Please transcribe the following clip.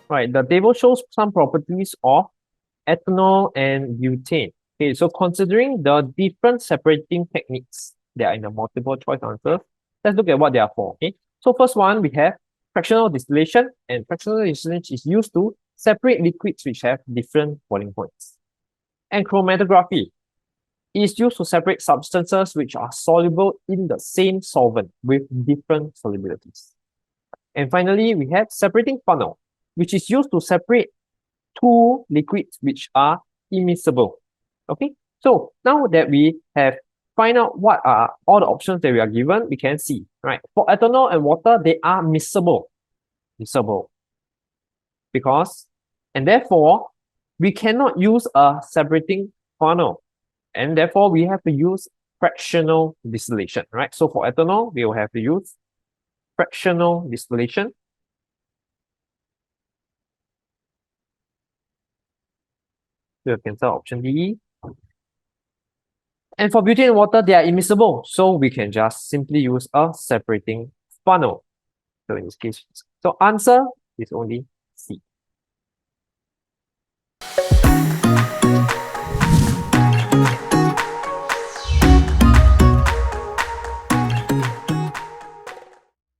Right, the table shows some properties of ethanol and butane. Okay, so considering the different separating techniques that are in the multiple choice answers, let's look at what they are for. Okay, so first one we have fractional distillation, and fractional distillation is used to separate liquids which have different boiling points. And chromatography is used to separate substances which are soluble in the same solvent with different solubilities. And finally, we have separating funnel, which is used to separate two liquids which are immiscible. Okay, so now that we have find out what are all the options that we are given, we can see, right? For ethanol and water, they are miscible. Because, and therefore, we cannot use a separating funnel. And therefore, we have to use fractional distillation, right? So for ethanol, we will have to use fractional distillation. We will cancel option D. And for butane and water, they are immiscible. So we can just simply use a separating funnel. So in this case, so answer is only